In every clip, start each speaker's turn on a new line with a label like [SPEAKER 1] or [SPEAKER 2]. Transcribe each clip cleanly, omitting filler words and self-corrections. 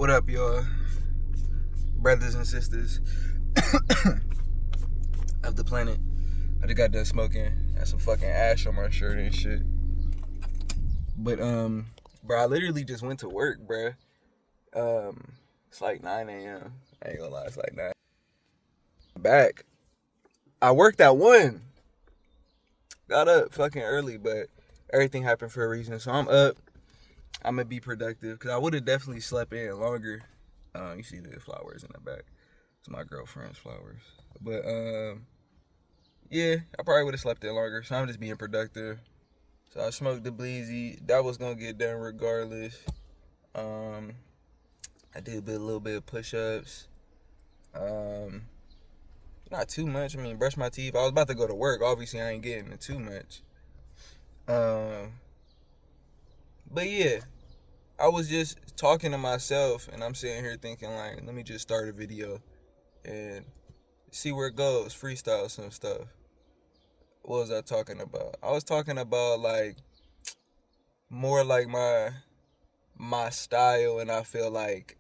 [SPEAKER 1] What up, y'all? Brothers and sisters of the planet. I just got done smoking. Had some fucking ash on my shirt and shit. But, bro, I literally just went to work, bro. It's like 9 a.m. I ain't gonna lie, it's like 9. Back. I worked at 1. Got up fucking early, but everything happened for a reason. So I'm up. I'm gonna be productive because I would have definitely slept in longer. You see the flowers in the back. It's my girlfriend's flowers. But yeah, I probably would have slept in longer. So I'm just being productive. So I smoked the Bleezy. That was gonna get done regardless. I did a little bit of push-ups. Not too much. I mean, brush my teeth. I was about to go to work. Obviously, I ain't getting it too much. But yeah, I was just talking to myself, and I'm sitting here thinking, like, let me just start a video and see where it goes, freestyle some stuff. What was I talking about? I was talking about, like, more like my style, and I feel like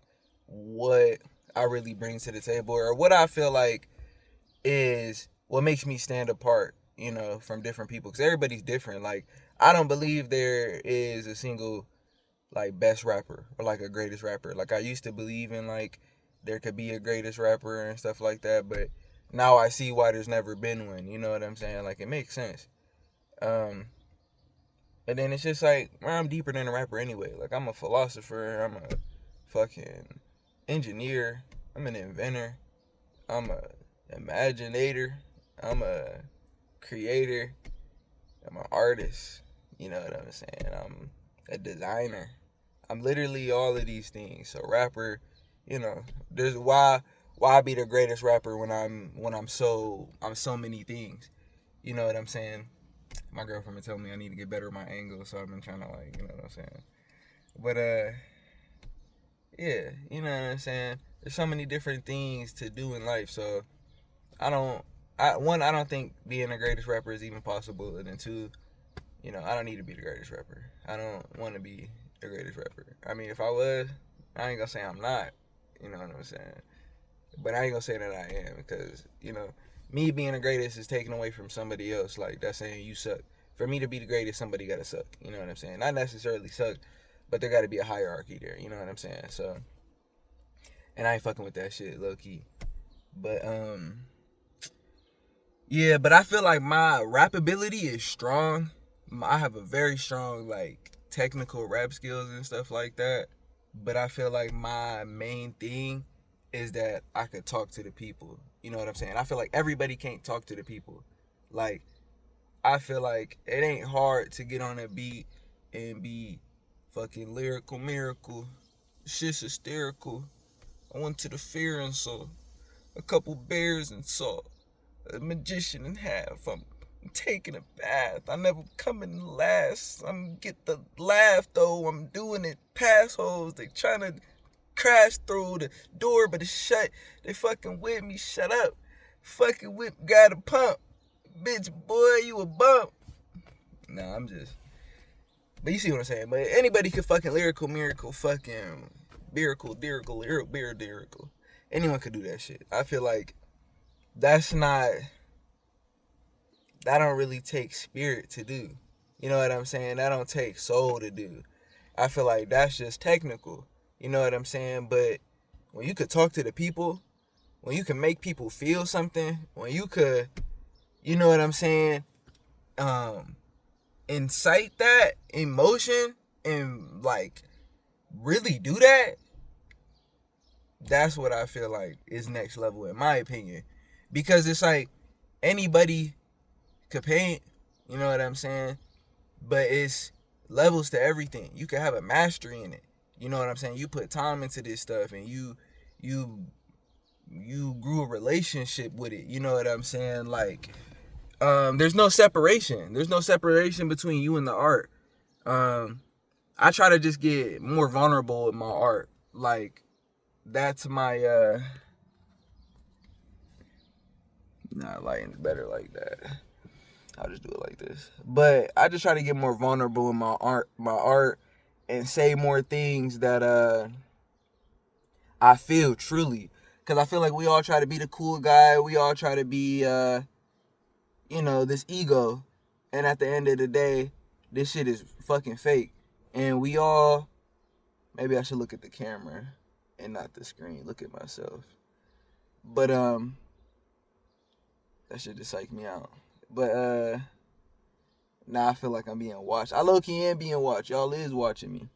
[SPEAKER 1] what I really bring to the table, or what I feel like is what makes me stand apart, from different people, because everybody's different. Like, I don't believe there is a single like best rapper or like a greatest rapper. Like, I used to believe in like there could be a greatest rapper and stuff like that, but now I see why there's never been one. You know what I'm saying? Like, it makes sense. And then it's just like, I'm deeper than a rapper anyway. Like, I'm a philosopher, I'm a fucking engineer, I'm an inventor, I'm a imaginator, I'm a creator, I'm an artist. You know what I'm saying? I'm a designer. I'm literally all of these things. So rapper, there's why be the greatest rapper when I'm so many things. You know what I'm saying? My girlfriend been telling me I need to get better at my angle, so I've been trying to, like, you know what I'm saying? But yeah, you know what I'm saying? There's so many different things to do in life, so I don't think being the greatest rapper is even possible, and then two, I don't need to be the greatest rapper. I don't want to be the greatest rapper. I mean, if I was, I ain't gonna say I'm not. You know what I'm saying? But I ain't gonna say that I am, because, me being the greatest is taken away from somebody else. Like, that's saying you suck. For me to be the greatest, somebody gotta suck. You know what I'm saying? Not necessarily suck, but there gotta be a hierarchy there. You know what I'm saying? So, and I ain't fucking with that shit, low key. But yeah. But I feel like my rap ability is strong. I have a very strong, like, technical rap skills and stuff like that. But I feel like my main thing is that I could talk to the people. You know what I'm saying? I feel like everybody can't talk to the people. Like, I feel like it ain't hard to get on a beat and be fucking lyrical miracle. Shit's hysterical. I went to the fair and saw a couple bears and saw a magician in half. I'm taking a bath. I never come in last. I'm get the laugh though. I'm doing it past hoes. They trying to crash through the door, but it's shut. They fucking with me. Shut up. Fucking with got a pump. Bitch, boy, you a bump. Nah, I'm just. But you see what I'm saying. But anybody could fucking lyrical miracle fucking miracle, lyrical. Anyone could do that shit. I feel like that's not. That don't really take spirit to do. You know what I'm saying? That don't take soul to do. I feel like that's just technical. You know what I'm saying? But when you could talk to the people, when you can make people feel something, when you could, you know what I'm saying, incite that emotion and, like, really do that, that's what I feel like is next level, in my opinion. Because it's like anybody could paint, you know what I'm saying? But it's levels to everything. You can have a mastery in it. You know what I'm saying? You put time into this stuff, and you grew a relationship with it. You know what I'm saying? Like, there's no separation. There's no separation between you and the art. I try to just get more vulnerable with my art. Like, that's my nah, lighting's better like that. I'll just do it like this. But I just try to get more vulnerable in my art, and say more things that I feel truly. Because I feel like we all try to be the cool guy. We all try to be, this ego. And at the end of the day, this shit is fucking fake. And we all, maybe I should look at the camera and not the screen. Look at myself. But, that shit just psyched me out. But, now I feel like I'm being watched. I low-key am being watched. Y'all is watching me.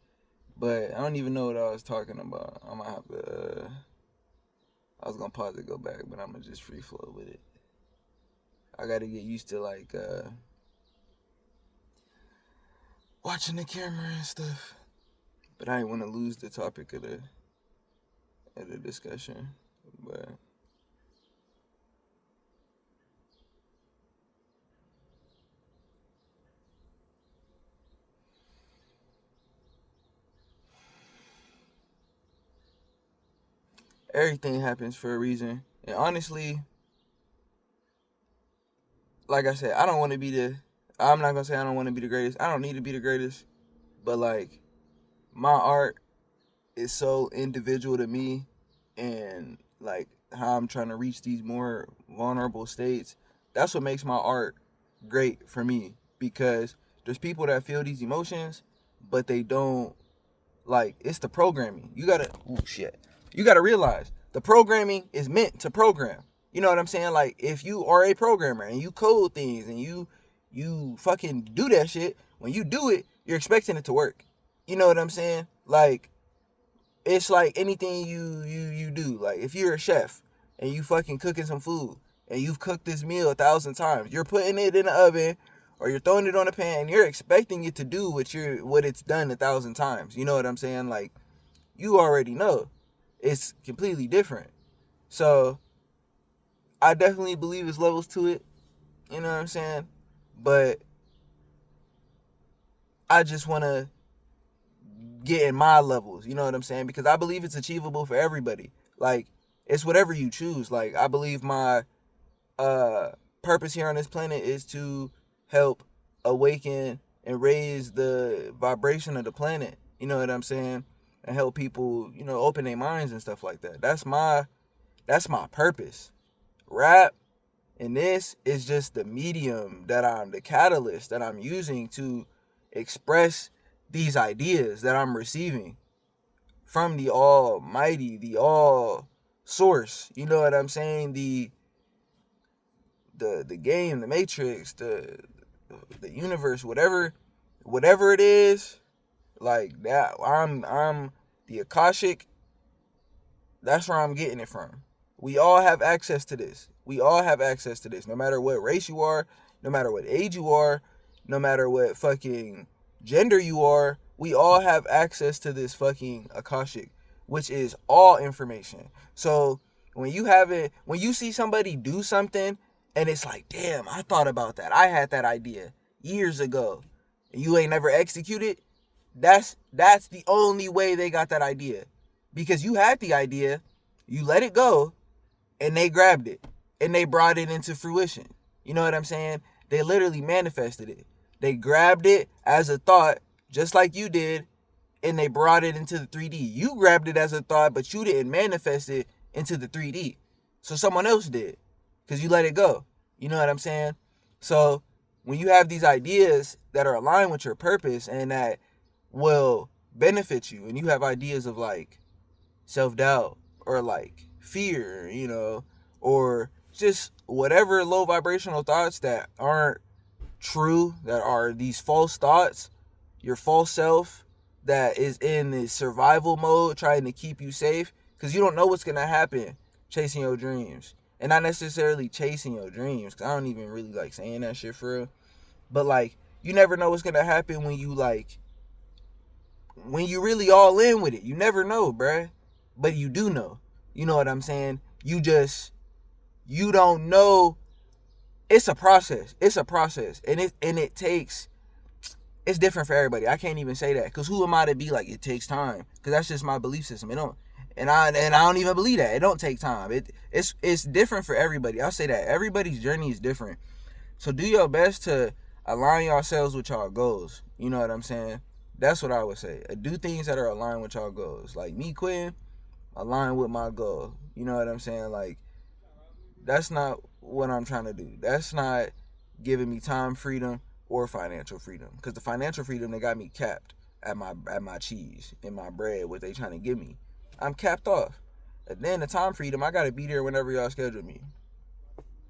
[SPEAKER 1] But I don't even know what I was talking about. I might have to, I was gonna pause it, go back, but I'm gonna just free flow with it. I gotta get used to watching the camera and stuff. But I didn't want to lose the topic of the discussion. But everything happens for a reason. And honestly, like I said, I'm not gonna say I don't want to be the greatest. I don't need to be the greatest. But like, my art is so individual to me, and like how I'm trying to reach these more vulnerable states. That's what makes my art great for me, because there's people that feel these emotions, but they don't, like, it's the programming. You gotta realize the programming is meant to program. You know what I'm saying? Like, if you are a programmer and you code things and you fucking do that shit, when you do it, you're expecting it to work. You know what I'm saying? Like, it's like anything you do. Like, if you're a chef and you fucking cooking some food and you've cooked this meal 1,000 times, you're putting it in the oven or you're throwing it on a pan and you're expecting it to do what it's done 1,000 times. You know what I'm saying? Like, you already know it's completely different. So I definitely believe there's levels to it. You know what I'm saying? But I just want to get in my levels. You know what I'm saying? Because I believe it's achievable for everybody. Like, it's whatever you choose. Like, I believe my purpose here on this planet is to help awaken and raise the vibration of the planet. You know what I'm saying? And help people, open their minds and stuff like that. That's my purpose. Rap and this is just the medium the catalyst that I'm using to express these ideas that I'm receiving from the Almighty, the All Source. You know what I'm saying? The game, the Matrix, the universe, whatever it is, like that. I'm the Akashic. That's where I'm getting it from. We all have access to this. No matter what race you are, no matter what age you are, no matter what fucking gender you are, we all have access to this fucking Akashic, which is all information. So when you see somebody do something and it's like, damn, I thought about that. I had that idea years ago. And you ain't never executed, that's the only way they got that idea. Because you had the idea, you let it go, and they grabbed it and they brought it into fruition. You know what I'm saying? They literally manifested it. They grabbed it as a thought, just like you did, and they brought it into the 3D. You grabbed it as a thought, but you didn't manifest it into the 3D. So someone else did, because you let it go. You know what I'm saying? So when you have these ideas that are aligned with your purpose and that will benefit you, and you have ideas of like self-doubt or like fear, or just whatever low vibrational thoughts that aren't true, that are these false thoughts, your false self that is in this survival mode trying to keep you safe, because you don't know what's going to happen chasing your dreams. And not necessarily chasing your dreams, because I don't even really like saying that shit for real. But like, you never know what's going to happen when you really all in with it. You never know, bruh. But you do know. You know what I'm saying? You don't know. It's a process. And it takes, it's different for everybody. I can't even say that, because who am I to be like, it takes time? Because that's just my belief system. It don't, and I don't even believe that. It don't take time. It's different for everybody. I'll say that. Everybody's journey is different. So do your best to align yourselves with y'all goals. You know what I'm saying? That's what I would say. Do things that are aligned with y'all goals. Like me quitting align with my goal. You know what I'm saying? Like, that's not what I'm trying to do. That's not giving me time freedom or financial freedom. Because the financial freedom, they got me capped at my cheese and my bread, what they trying to give me. I'm capped off. And then the time freedom, I gotta be there whenever y'all schedule me.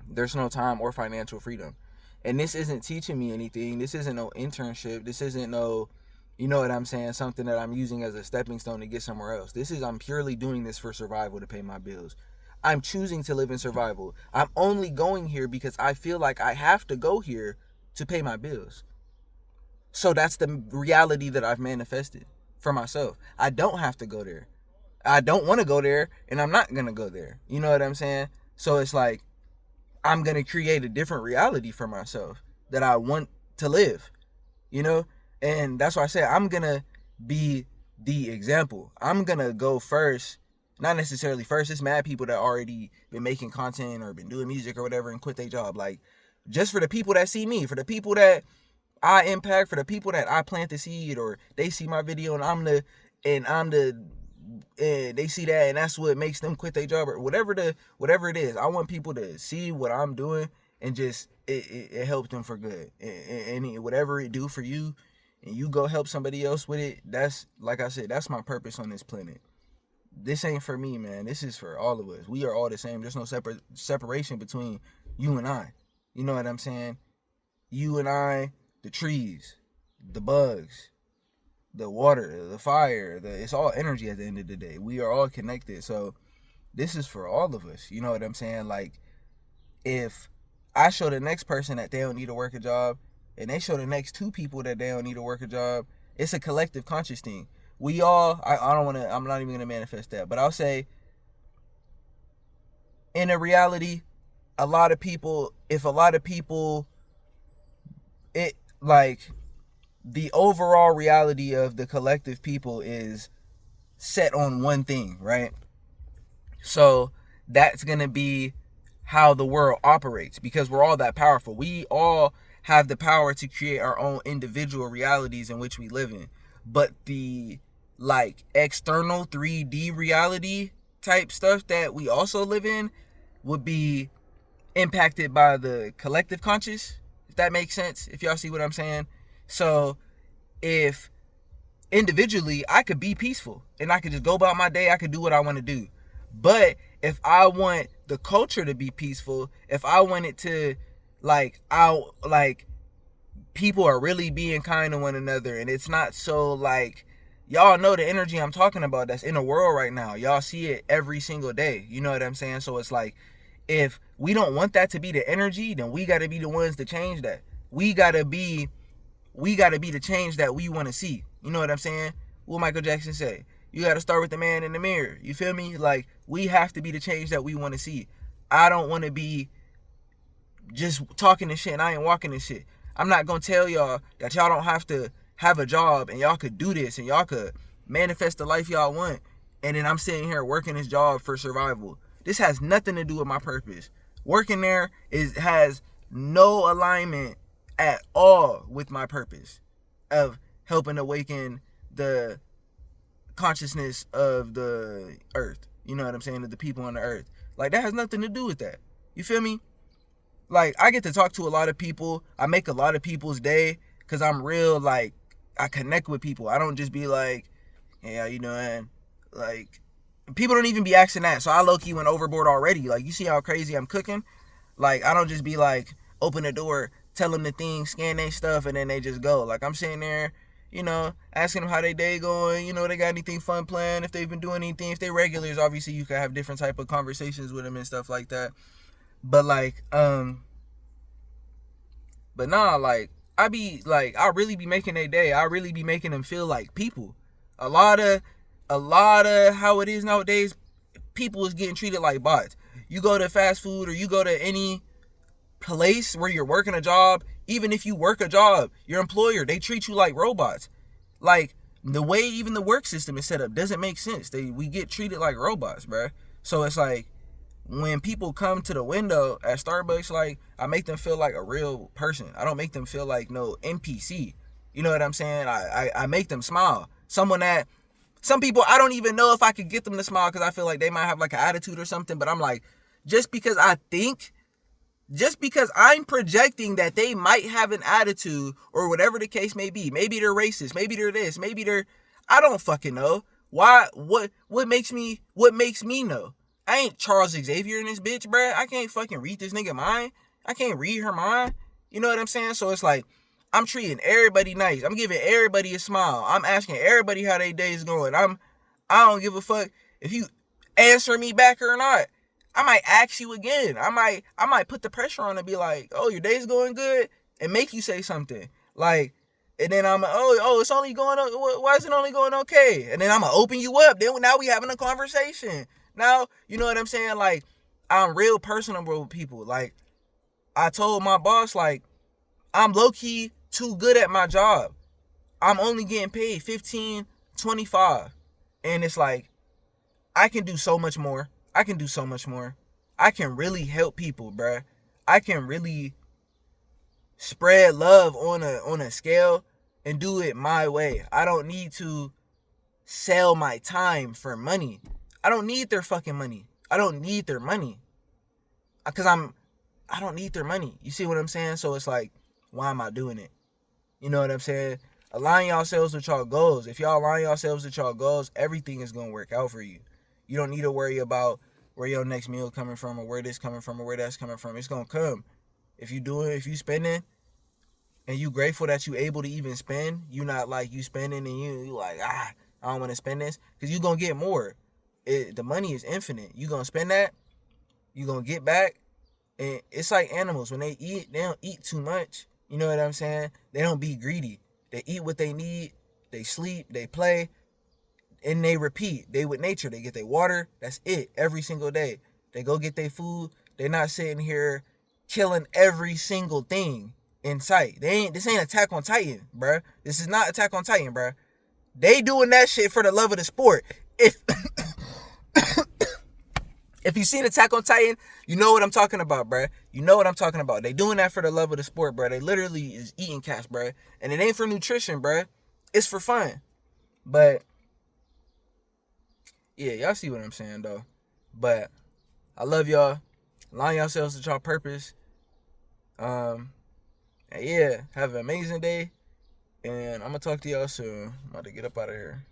[SPEAKER 1] There's no time or financial freedom. And this isn't teaching me anything. This isn't no internship. This isn't no, you know what I'm saying, something that I'm using as a stepping stone to get somewhere else. I'm purely doing this for survival, to pay my bills. I'm choosing to live in survival. I'm only going here because I feel like I have to go here to pay my bills. So that's the reality that I've manifested for myself. I don't have to go there. I don't want to go there, and I'm not going to go there. You know what I'm saying? So it's like, I'm going to create a different reality for myself that I want to live, you know? And that's why I say I'm going to be the example. I'm going to go first, not necessarily first. It's mad people that already been making content or been doing music or whatever and quit their job. Like, just for the people that see me, for the people that I impact, for the people that I plant the seed, or they see my video and they see that and that's what makes them quit their job, or whatever it is. I want people to see what I'm doing and just it helps them for good. And whatever it do for you, and you go help somebody else with it, that's, like I said, that's my purpose on this planet. This ain't for me, man. This is for all of us. We are all the same. There's no separation between you and I. You know what I'm saying? You and I, the trees, the bugs, the water, the fire, it's all energy at the end of the day. We are all connected. So this is for all of us. You know what I'm saying? Like, if I show the next person that they don't need to work a job, and they show the next two people that they don't need to work a job, it's a collective conscious thing. We all, I'm not even going to manifest that, but I'll say, in a reality, if a lot of people, it, like, the overall reality of the collective people is set on one thing, right? So that's going to be how the world operates, because we're all that powerful. We all have the power to create our own individual realities in which we live in. But the, like, external 3D reality type stuff that we also live in would be impacted by the collective conscious, if that makes sense, if y'all see what I'm saying. So if individually I could be peaceful and I could just go about my day, I could do what I want to do. But if I want the culture to be peaceful, if I want it to, people are really being kind to one another, and it's not so, like, y'all know the energy I'm talking about that's in the world right now. Y'all see it every single day. You know what I'm saying? So it's like, if we don't want that to be the energy, then we got to be the ones to change that. We got to be the change that we want to see. You know what I'm saying? What Michael Jackson say? You got to start with the man in the mirror. You feel me? Like, we have to be the change that we want to see. I don't want to be just talking this shit and I ain't walking this shit. I'm not going to tell y'all that y'all don't have to have a job and y'all could do this and y'all could manifest the life y'all want. And then I'm sitting here working this job for survival. This has nothing to do with my purpose. Working there has no alignment at all with my purpose of helping awaken the consciousness of the earth. You know what I'm saying? Of the people on the earth. Like, that has nothing to do with that. You feel me? Like, I get to talk to a lot of people. I make a lot of people's day because I'm real, like, I connect with people. I don't just be like, hey, how you doing? Like, people don't even be asking that. So I low-key went overboard already. Like, you see how crazy I'm cooking? Like, I don't just be like, open the door, tell them the thing, scan their stuff, and then they just go. Like, I'm sitting there, you know, asking them how their day going, you know, they got anything fun planned, if they've been doing anything. If they're regulars, obviously you can have different type of conversations with them and stuff like that. But like, but nah, like, I really be making their day. I really be making them feel like people. A lot of how it is nowadays, people is getting treated like bots. You go to fast food or you go to any place where you're working a job, even if you work a job, your employer, they treat you like robots. Like, the way even the work system is set up doesn't make sense. We get treated like robots, bruh. So it's like, when people come to the window at Starbucks, like, I make them feel like a real person. I don't make them feel like no NPC. You know what I'm saying? I make them smile. Someone that Some people, I don't even know if I could get them to smile because I feel like they might have like an attitude or something. But I'm like, just because I'm projecting that they might have an attitude or whatever the case may be. Maybe they're racist. Maybe they're this. Maybe they're, I don't fucking know. Why? What makes me know? I ain't Charles Xavier in this bitch, bruh. I can't fucking read this nigga mind. I can't read her mind. You know what I'm saying? So it's like, I'm treating everybody nice. I'm giving everybody a smile. I'm asking everybody how their day is going. I don't give a fuck if you answer me back or not. I might ask you again. I might put the pressure on and be like, oh, your day's going good, and make you say something. Like, and then I'm like, oh, it's only going on. Why is it only going okay? And then I'm gonna open you up. Then now we having a conversation. Now, you know what I'm saying? Like, I'm real personable with people. Like, I told my boss, like, I'm low-key too good at my job. I'm only getting paid $15.25. And it's like, I can do so much more. I can really help people, bruh. I can really spread love on a scale and do it my way. I don't need to sell my time for money. I don't need their fucking money. I don't need their money. Because I don't need their money. You see what I'm saying? So it's like, why am I doing it? You know what I'm saying? Align yourselves with y'all goals. If y'all align yourselves with y'all goals, everything is going to work out for you. You don't need to worry about where your next meal coming from or where this coming from or where that's coming from. It's going to come. If you spending and you grateful that you able to even spend, you not like you spending and you like, I don't want to spend this, because you going to get more. The money is infinite. You going to spend that, you going to get back. And it's like animals. When they eat, they don't eat too much. You know what I'm saying? They don't be greedy. They eat what they need. They sleep. They play. And they repeat. They with nature. They get their water. That's it. Every single day. They go get their food. They're not sitting here killing every single thing in sight. This ain't Attack on Titan, bruh. This is not Attack on Titan, bruh. They doing that shit for the love of the sport. If you seen Attack on Titan, you know what I'm talking about, bruh. You know what I'm talking about. They doing that for the love of the sport, bruh. They literally is eating cats, bruh. And it ain't for nutrition, bruh. It's for fun. But, yeah, y'all see what I'm saying, though. But, I love y'all. Align yourselves with y'all purpose. And yeah, have an amazing day. And I'm going to talk to y'all soon. I'm about to get up out of here.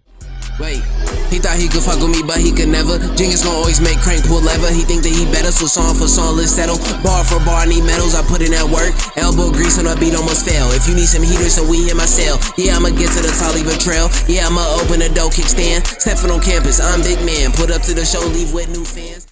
[SPEAKER 2] Wait, he thought he could fuck with me, but he could never. Genius gon' always make crank pull lever. He think that he better, so song for song, let's settle. Bar for bar, need medals, I put in that work. Elbow grease on a beat, almost fail. If you need some heaters, so we in my cell. Yeah, I'ma get to the top, leave a trail. Yeah, I'ma open a dope kickstand. Stepping on campus, I'm big man. Put up to the show, leave with new fans.